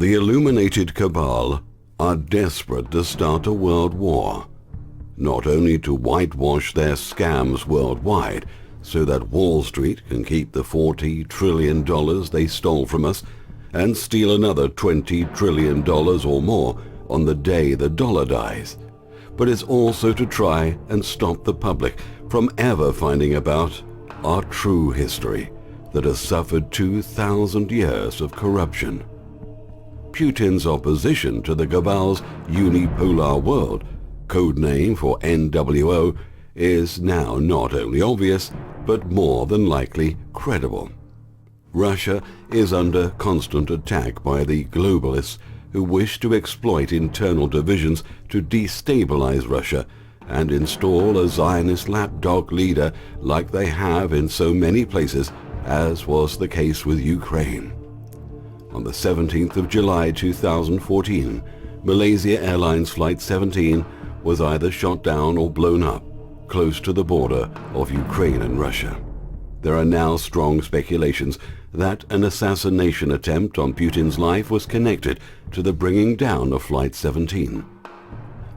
The illuminated cabal are desperate to start a world war, not only to whitewash their scams worldwide so that Wall Street can keep the $40 trillion they stole from us and steal another $20 trillion or more on the day the dollar dies, but it's also to try and stop the public from ever finding about our true history that has suffered 2,000 years of corruption. Putin's opposition to the cabal's unipolar world, code name for NWO, is now not only obvious, but more than likely credible. Russia is under constant attack by the globalists who wish to exploit internal divisions to destabilize Russia and install a Zionist lapdog leader like they have in so many places, as was the case with Ukraine. On the 17th of July 2014, Malaysia Airlines Flight 17 was either shot down or blown up close to the border of Ukraine and Russia. There are now strong speculations that an assassination attempt on Putin's life was connected to the bringing down of Flight 17.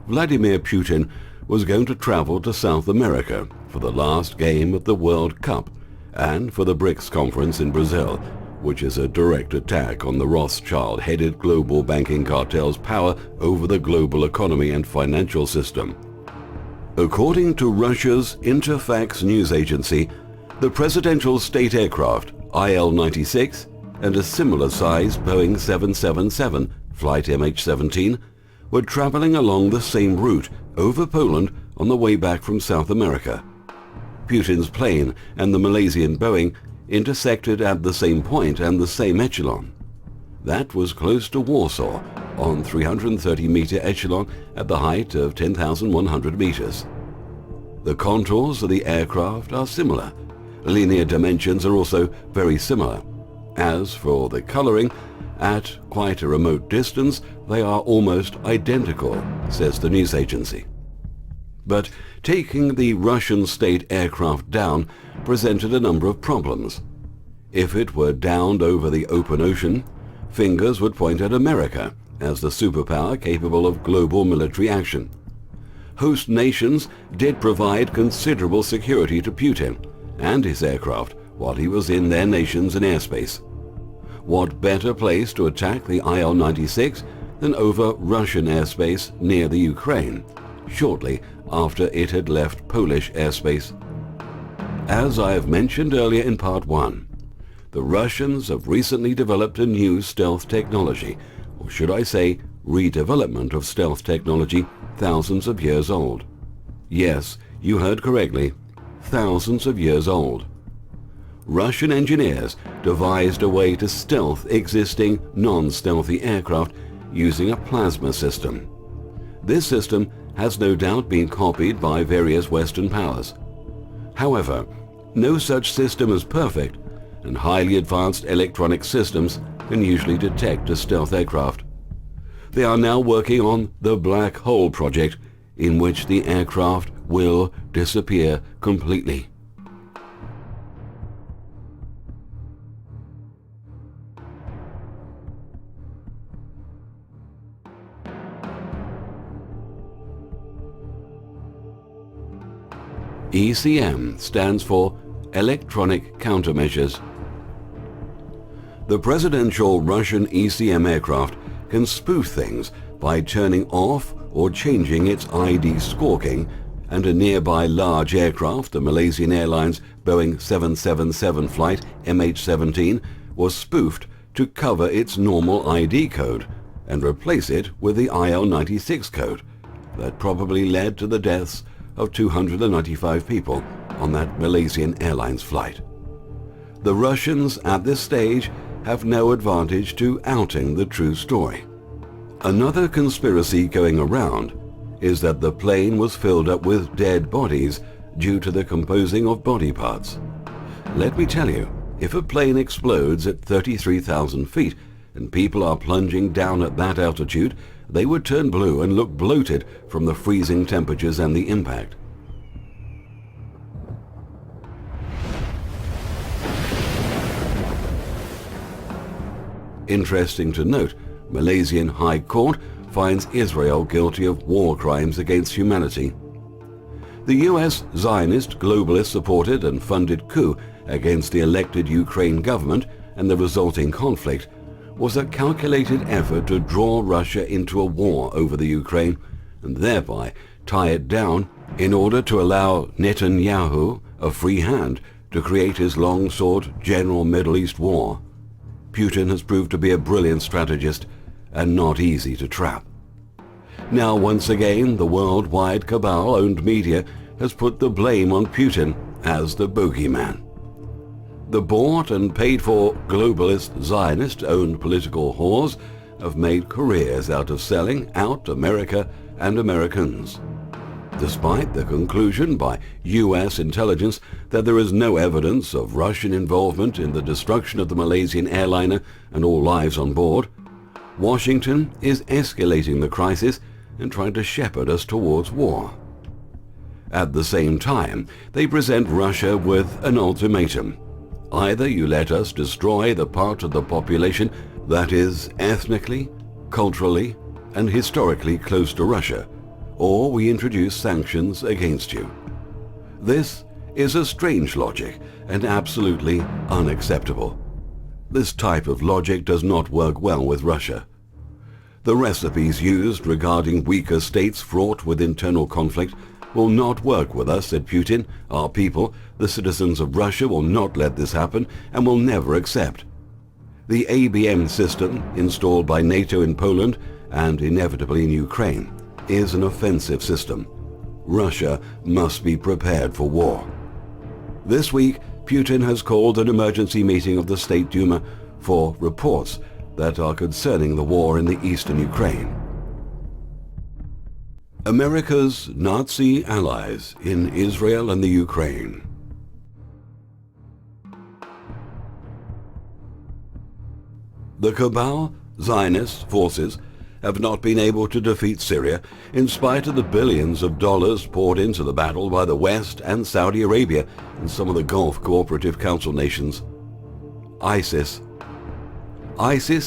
Vladimir Putin was going to travel to South America for the last game of the World Cup and for the BRICS conference in Brazil, which is a direct attack on the Rothschild-headed global banking cartel's power over the global economy and financial system. According to Russia's Interfax news agency, the presidential state aircraft IL-96 and a similar-sized Boeing 777 flight MH17 were traveling along the same route over Poland on the way back from South America. Putin's plane and the Malaysian Boeing intersected at the same point and the same echelon. That was close to Warsaw on 330-meter echelon at the height of 10,100 meters. The contours of the aircraft are similar. Linear dimensions are also very similar. As for the coloring, at quite a remote distance, they are almost identical, says the news agency. But taking the Russian state aircraft down presented a number of problems. If it were downed over the open ocean, fingers would point at America as the superpower capable of global military action. Host nations did provide considerable security to Putin and his aircraft while he was in their nations in airspace. What better place to attack the IL-96 than over Russian airspace near the Ukraine, shortly after it had left Polish airspace? As I have mentioned earlier in Part 1, the Russians have recently developed a new stealth technology, or should I say redevelopment of stealth technology thousands of years old. Yes, you heard correctly, thousands of years old. Russian engineers devised a way to stealth existing non-stealthy aircraft using a plasma system. This system has no doubt been copied by various Western powers. However, no such system is perfect, and highly advanced electronic systems can usually detect a stealth aircraft. They are now working on the Black Hole project, in which the aircraft will disappear completely. ECM stands for Electronic Countermeasures. The presidential Russian ECM aircraft can spoof things by turning off or changing its ID squawking, and a nearby large aircraft, the Malaysian Airlines Boeing 777 flight MH17, was spoofed to cover its normal ID code and replace it with the IL-96 code that probably led to the deaths of 295 people on that Malaysian Airlines flight. The Russians at this stage have no advantage to outing the true story. Another conspiracy going around is that the plane was filled up with dead bodies due to the composing of body parts. Let me tell you, if a plane explodes at 33,000 feet and people are plunging down at that altitude, they would turn blue and look bloated from the freezing temperatures and the impact. Interesting to note, Malaysian High Court finds Israel guilty of war crimes against humanity. The US Zionist globalist-supported and funded coup against the elected Ukraine government and the resulting conflict was a calculated effort to draw Russia into a war over the Ukraine and thereby tie it down in order to allow Netanyahu a free hand to create his long-sought general Middle East war. Putin has proved to be a brilliant strategist and not easy to trap. Now once again, the worldwide cabal-owned media has put the blame on Putin as the bogeyman. The bought and paid-for globalist Zionist-owned political whores have made careers out of selling out America and Americans. Despite the conclusion by US intelligence that there is no evidence of Russian involvement in the destruction of the Malaysian airliner and all lives on board, Washington is escalating the crisis and trying to shepherd us towards war. At the same time, they present Russia with an ultimatum. Either you let us destroy the part of the population that is ethnically, culturally, and historically close to Russia, or we introduce sanctions against you. This is a strange logic and absolutely unacceptable. This type of logic does not work well with Russia. The recipes used regarding weaker states fraught with internal conflict will not work with us, said Putin. Our people, the citizens of Russia, will not let this happen and will never accept. The ABM system, installed by NATO in Poland and inevitably in Ukraine, is an offensive system. Russia must be prepared for war. This week, Putin has called an emergency meeting of the State Duma for reports that are concerning the war in the eastern Ukraine. America's Nazi allies in Israel and the Ukraine. The cabal Zionist forces have not been able to defeat Syria in spite of the billions of dollars poured into the battle by the West and Saudi Arabia and some of the Gulf Cooperative Council nations. ISIS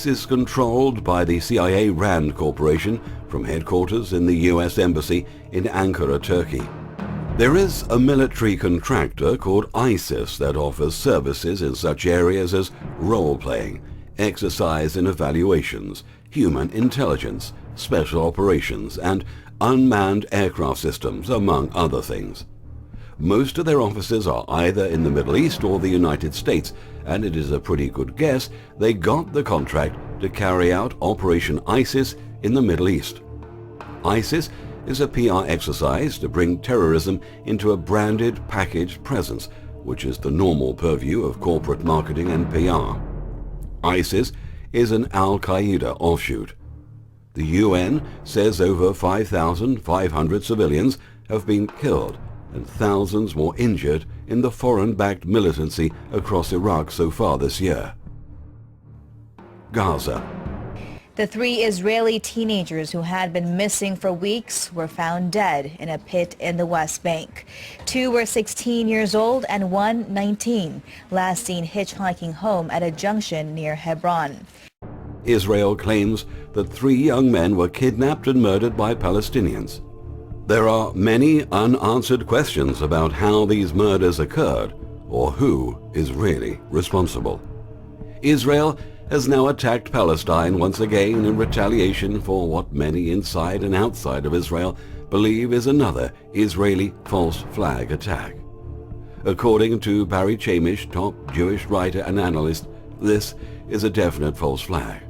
is controlled by the CIA RAND Corporation from headquarters in the US Embassy in Ankara, Turkey. There is a military contractor called ISIS that offers services in such areas as role-playing, exercise and evaluations, human intelligence, special operations, and unmanned aircraft systems, among other things. Most of their offices are either in the Middle East or the United States, and it is a pretty good guess they got the contract to carry out Operation ISIS in the Middle East. ISIS is a PR exercise to bring terrorism into a branded, packaged presence, which is the normal purview of corporate marketing and PR. ISIS is an Al-Qaeda offshoot. The UN says over 5,500 civilians have been killed and thousands more injured in the foreign-backed militancy across Iraq so far this year. Gaza. The 3 Israeli teenagers who had been missing for weeks were found dead in a pit in the West Bank. 2 were 16 years old and 1 19, last seen hitchhiking home at a junction near Hebron. Israel claims that 3 young men were kidnapped and murdered by Palestinians. There are many unanswered questions about how these murders occurred or who is really responsible. Israel has now attacked Palestine once again in retaliation for what many inside and outside of Israel believe is another Israeli false flag attack. According to Barry Chamish, top Jewish writer and analyst, this is a definite false flag.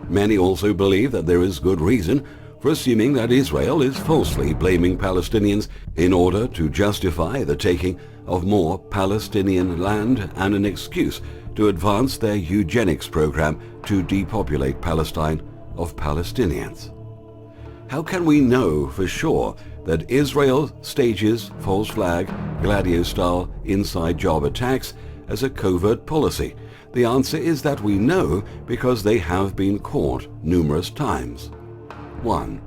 Many also believe that there is good reason for assuming that Israel is falsely blaming Palestinians in order to justify the taking of more Palestinian land and an excuse to advance their eugenics program to depopulate Palestine of Palestinians. How can we know for sure that Israel stages false flag, Gladio-style inside job attacks as a covert policy? The answer is that we know because they have been caught numerous times. 1.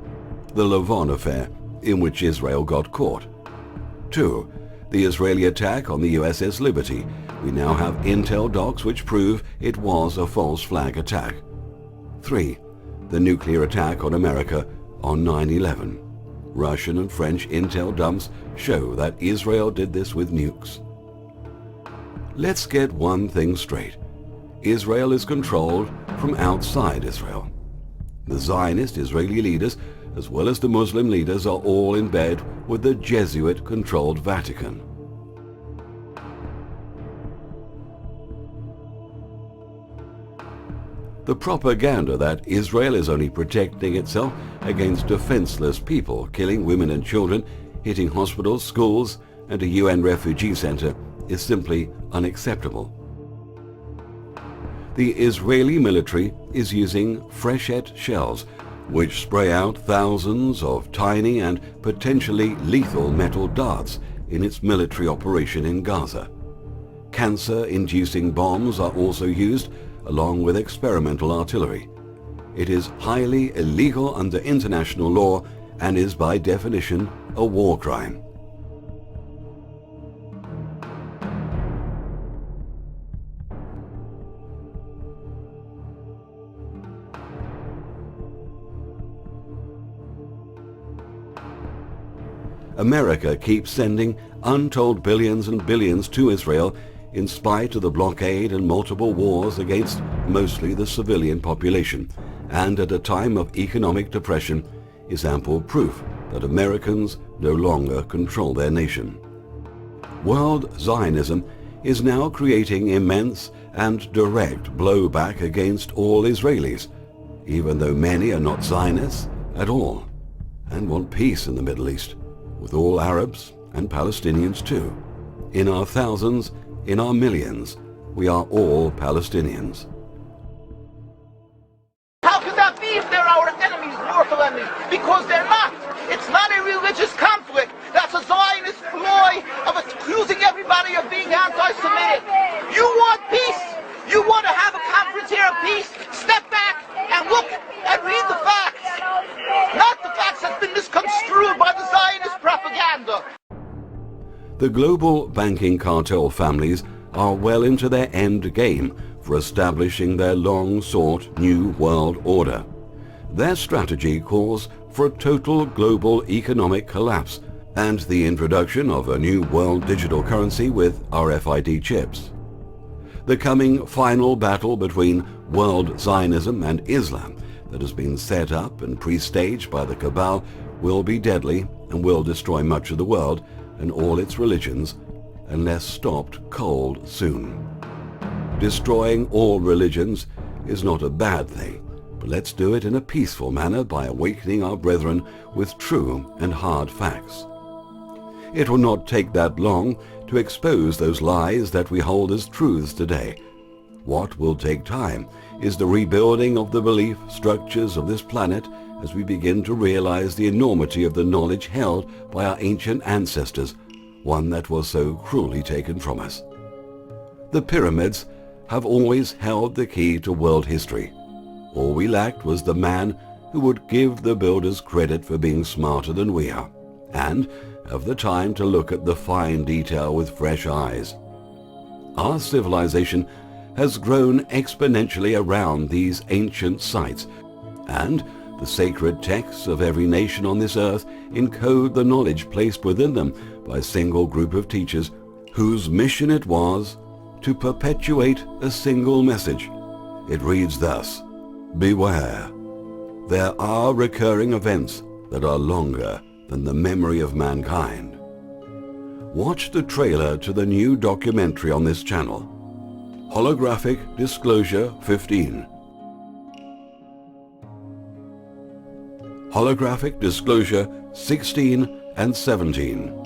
The Lavon affair, in which Israel got caught. 2. The Israeli attack on the USS Liberty. We now have intel docs which prove it was a false flag attack. 3. the nuclear attack on America on 9/11. Russian and French intel dumps show that Israel did this with nukes. Let's get one thing straight. Israel is controlled from outside Israel. The Zionist Israeli leaders, as well as the Muslim leaders, are all in bed with the Jesuit-controlled Vatican. The propaganda that Israel is only protecting itself against defenseless people, killing women and children, hitting hospitals, schools, and a UN refugee center is simply unacceptable. The Israeli military is using freshet shells, which spray out thousands of tiny and potentially lethal metal darts in its military operation in Gaza. Cancer-inducing bombs are also used, along with experimental artillery. It is highly illegal under international law and is by definition a war crime. America keeps sending untold billions and billions to Israel in spite of the blockade and multiple wars against mostly the civilian population, and at a time of economic depression is ample proof that Americans no longer control their nation. World Zionism is now creating immense and direct blowback against all Israelis, even though many are not Zionists at all, and want peace in the Middle East, with all Arabs and Palestinians too. In our thousands, in our millions, we are all Palestinians. How could that be if they're our enemies, mortal enemies? Because they're not. It's not a religious conflict. That's a Zionist ploy of accusing everybody of being anti-Semitic. You want peace? You want to have a conference here of peace? Step back and look and read the facts. Not the facts that's been misconstrued by the Zionist propaganda. The global banking cartel families are well into their end game for establishing their long-sought New World Order. Their strategy calls for a total global economic collapse and the introduction of a new world digital currency with RFID chips. The coming final battle between world Zionism and Islam that has been set up and pre-staged by the cabal will be deadly and will destroy much of the world and all its religions unless stopped cold soon. Destroying all religions is not a bad thing, but let's do it in a peaceful manner by awakening our brethren with true and hard facts. It will not take that long to expose those lies that we hold as truths today. What will take time is the rebuilding of the belief structures of this planet as we begin to realize the enormity of the knowledge held by our ancient ancestors, one that was so cruelly taken from us. The pyramids have always held the key to world history. All we lacked was the man who would give the builders credit for being smarter than we are, and have the time to look at the fine detail with fresh eyes. Our civilization has grown exponentially around these ancient sites, and the sacred texts of every nation on this earth encode the knowledge placed within them by a single group of teachers whose mission it was to perpetuate a single message. It reads thus: beware. There are recurring events that are longer than the memory of mankind. Watch the trailer to the new documentary on this channel, Holographic Disclosure 15. Holographic Disclosure 16 and 17.